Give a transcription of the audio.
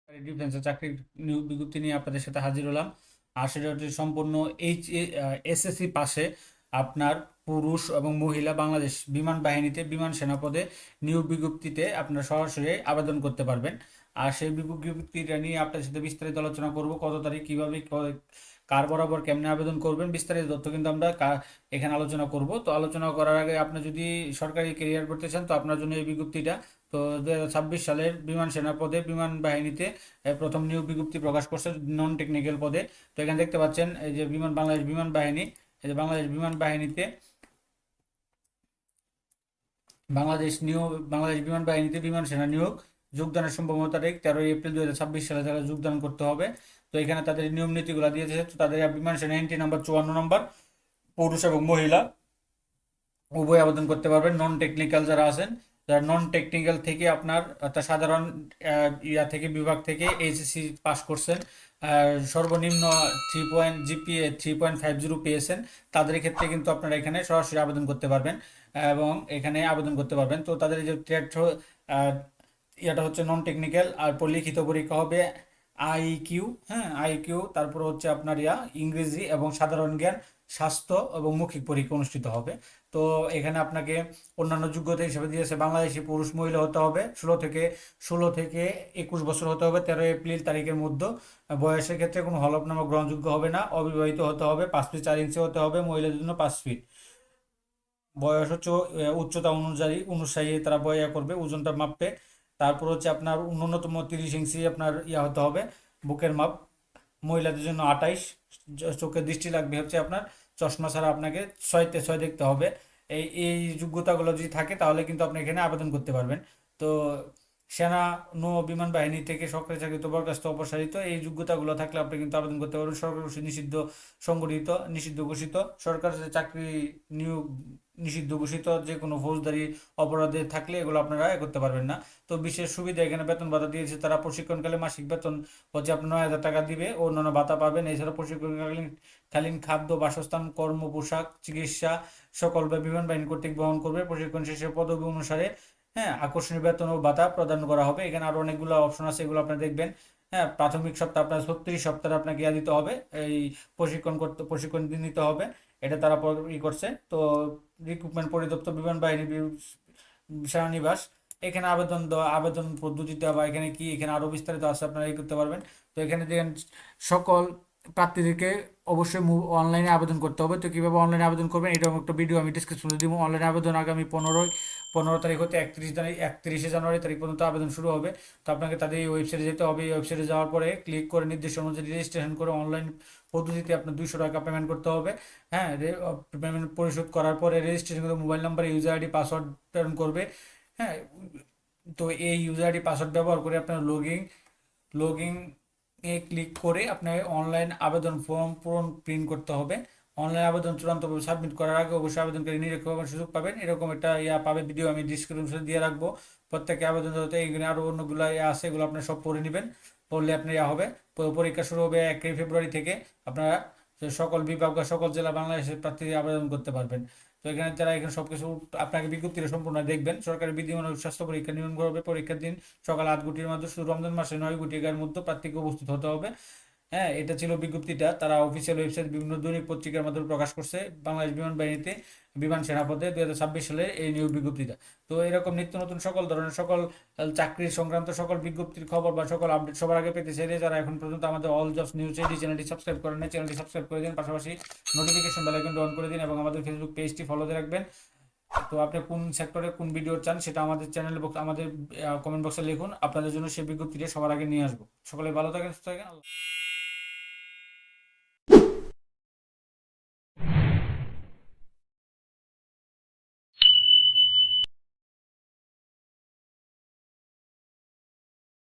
ডিফেন্সের চাকরির নিয়োগ বিজ্ঞপ্তি নিয়ে আপনাদের সাথে হাজির হলাম। আর সেটা হচ্ছে সম্পূর্ণ এসএসসি পাশে আপনার পুরুষ এবং মহিলা বাংলাদেশ বিমান বাহিনীতে বিমান সেনাপদে নিয়োগ বিজ্ঞপ্তিতে আপনারা সরাসরি আবেদন করতে পারবেন। আর সেই বিজ্ঞপ্তিটা নিয়ে আপনাদের সাথে বিস্তারিত আলোচনা করব, কত তারিখ কিভাবে কার বরাবর কেমনে আবেদন করবেন বিস্তারিত তথ্য কিন্তু আমরা এখানে আলোচনা করব। তো আলোচনা করার আগে আপনি যদি সরকারি ক্যারিয়ার করতে চান তো আপনার জন্য এই বিজ্ঞপ্তিটা। তো 2026 সালের বিমান সেনা পদে বিমান বাহিনীতে প্রথম নিয়োগ বিজ্ঞপ্তি প্রকাশ করছে নন টেকনিক্যাল পদে। তো এখানে দেখতে পাচ্ছেন এই যে বাংলাদেশ বিমান বাহিনী, এই যে বাংলাদেশ বিমান বাহিনীতে বাংলাদেশ বিমান বাহিনীতে বিমান সেনা নিয়োগ যোগদানের সম্ভাবনা তারিখ 13 এপ্রিল 2026 সালে তারা যোগদান করতে হবে। তো এখানে তাদের নিয়ম নীতিগুলো দিয়েছে। তো তাদের বিমান সেনা এন্ট্রি নাম্বার 54 নম্বর, পুরুষ এবং মহিলা উভয় আবেদন করতে পারবেন। নন টেকনিক্যাল যারা আছেন, যারা নন টেকনিক্যাল থেকে আপনার অর্থাৎ সাধারণ ইয়া থেকে বিভাগ থেকে এইচএসসি পাস করছেন, সর্বনিম্ন 3.50 পেয়েছেন, তাদের ক্ষেত্রে কিন্তু আপনারা এখানে সরাসরি আবেদন করতে পারবেন এবং এখানে আবেদন করতে পারবেন। তো তাদের এই যে ট্রেড ইয়াটা হচ্ছে নন টেকনিক্যাল, আর লিখিত পরীক্ষা হবে আইকিউ, হ্যাঁ আইকিউ, তারপর হচ্ছে আপনার ইংরেজি এবং সাধারণ জ্ঞান, স্বাস্থ্য এবং মৌখিক পরীক্ষা অনুষ্ঠিত হবে। তো এখানে আপনাকে অন্যান্য যোগ্যতা হিসেবে দিয়েছে বাংলাদেশি পুরুষ মহিলা হতে হবে, 16 থেকে 21 বছর হতে হবে 13 এপ্রিল তারিখের মধ্যে। বয়সের ক্ষেত্রে কোনো হলফনামা গ্রহণযোগ্য হবে না। অবিবাহিত হতে হবে, 5 ফিট 4 ইঞ্চি হতে হবে, মহিলাদের জন্য 5 ফিট। বয়স হচ্ছে উচ্চতা অনুযায়ী তারা বয়া করবে, ওজনটা মাপবে। তারপর হচ্ছে আপনার ন্যূনতম 30 ইঞ্চি আপনার হতে হবে বুকের মাপ। মহিলাদের জন্য 28। চোখের দৃষ্টি লাগবে হচ্ছে আপনার চশমা ছাড়া আপনাকে 6-6 দেখতে হবে। এই যোগ্যতাগুলো যদি থাকে তাহলে কিন্তু আপনি এখানে আবেদন করতে পারবেন। তো সেনা নৌ বিমান বাহিনী থেকে সরকারি চাকরিতে বরখাস্ত অপসারিত এই যোগ্যতাগুলো থাকলে আপনি কিন্তু আবেদন করতে পারবেন। সরকার কর্তৃক নিষিদ্ধ ঘোষিত সরকারের যে চাকরি নিয়োগ নিষিদ্ধ ঘোষিত যে কোনো ফৌজদারি অপরাধে থাকলে এগুলো আপনারা করতে পারবেন না। তো বিশেষ সুবিধা এখানে বেতন ভাতা দিয়েছে তারা। প্রশিক্ষণকালে মাসিক বেতন হচ্ছে আপনার 9,000 টাকা দিবে, অন্যান্য ভাতা পাবেন। এছাড়া প্রশিক্ষণকালীন খাদ্য, বাসস্থান, কর্ম, পোশাক, চিকিৎসা সকল বিমান বাহিনী কর্তৃক বহন করবে। প্রশিক্ষণ শেষে পদবি অনুসারে হ্যাঁ আকর্ষণীয় বেতন ও ভাতা প্রদান করা হবে। এখানে আরো অনেকগুলো অপশন আছে, এগুলো আপনারা দেখবেন। হ্যাঁ, প্রাথমিক সপ্তাহ আপনার 36 সপ্তাহ আপনাকে দিতে হবে, এই প্রশিক্ষণ দিয়ে নিতে হবে। এটা তারা করছে। তো রিক্রুটমেন্ট পরিদপ্তর বিমান বাহিনী সেনানিবাস, এখানে আবেদন পদ্ধতিটা বা এখানে কি এখানে আরো বিস্তারিত আছে আপনারা করতে পারবেন। তো এখানে দেখেন সকল প্রার্থীদেরকে অবশ্যই অনলাইনে আবেদন করতে হবে। তো কীভাবে অনলাইনে আবেদন করবেন এরকম একটা ভিডিও আমি ডিসক্রিপশনে দিব। অনলাইনে আবেদন আগামী 15 তারিখ হতে 31শে জানুয়ারি তারিখ পর্যন্ত আবেদন শুরু হবে। তো আপনাকে তাদের এই ওয়েবসাইটে যেতে হবে। এই ওয়েবসাইটে যাওয়ার পরে ক্লিক করে নির্দেশ অনুযায়ী রেজিস্ট্রেশন করে অনলাইন পদ্ধতিতে আপনার 200 টাকা পেমেন্ট করতে হবে। হ্যাঁ, পেমেন্ট পরিশোধ করার পরে রেজিস্ট্রেশন করে mobile number, user ID, password প্রেরণ করবে। হ্যাঁ, তো এই ইউজার আইডি পাসওয়ার্ড ব্যবহার করে আপনার লগইন ক্লিক করে আপনার অনলাইন আবেদন ফর্ম প্রিন্ট করতে হবে। অনলাইন আবেদন চূড়ান্তভাবে সাবমিট করার আগে অবশ্যই আবেদনকারী নিরীক্ষক হওয়ার সুযোগ পাবেন। এরকম একটা পাবে, ভিডিও আমি ডিসক্রিপশনে দিয়ে রাখবো। প্রত্যেকে আবেদন করতে এইখানে আরও অন্যগুলো আছে, এগুলো আপনার সব পড়ে নেবেন। পড়লে আপনার হবে। পরীক্ষা শুরু হবে 1 ফেব্রুয়ারি থেকে। আপনারা সকল বিভাগ বা সকল জেলা বাংলাদেশের প্রার্থী আবেদন করতে পারবেন। তো এখানে যারা এখানে সবকিছু আপনাকে বিজ্ঞপ্তিটা সম্পূর্ণ দেখবেন। সরকারি বিধিমালা স্বাস্থ্য পরীক্ষা নিয়ম করবে। পরীক্ষার দিন সকাল 8 ঘটির মধ্যে, শুধু রমজান মাসে 9 ঘটিকার মধ্যে প্রার্থীকে উপস্থিত হতে হবে। হ্যাঁ, এটা ছিল বিজ্ঞপ্তিটা। তারা অফিসিয়াল ওয়েবসাইট বিভিন্ন দৈনিক পত্রিকার মাধ্যমে প্রকাশ করছে। বাংলাদেশ বিমান বাহিনীতে বিমান সেনাপদে 2026 সালের এই নিয়োগ বিজ্ঞপ্তিটা। তো এরকম নিত্য নতুন সকল ধরনের সকল চাকরি সংক্রান্ত সকল বিজ্ঞপ্তির খবর বা সকল আপডেট সবার আগে পেতে চাইলে যারা এখন পর্যন্ত আমাদের অল জবস নিউজ এই চ্যানেলটি সাবস্ক্রাইব করেন না, চ্যানেলটি সাবস্ক্রাইব করে দিন, পাশাপাশি নোটিফিকেশন বেল আইকনটি অন করে দিন এবং আমাদের ফেসবুক পেজটি ফলোতে রাখবেন। তো আপনি কোন সেক্টরে কোন ভিডিও চান সেটা আমাদের চ্যানেল বক্স আমাদের কমেন্ট বক্সে লিখুন। আপনাদের জন্য সেই বিজ্ঞপ্তিটা সবার আগে নিয়ে আসবো। সকলে ভালো থাকেন, সুস্থ থাকেন।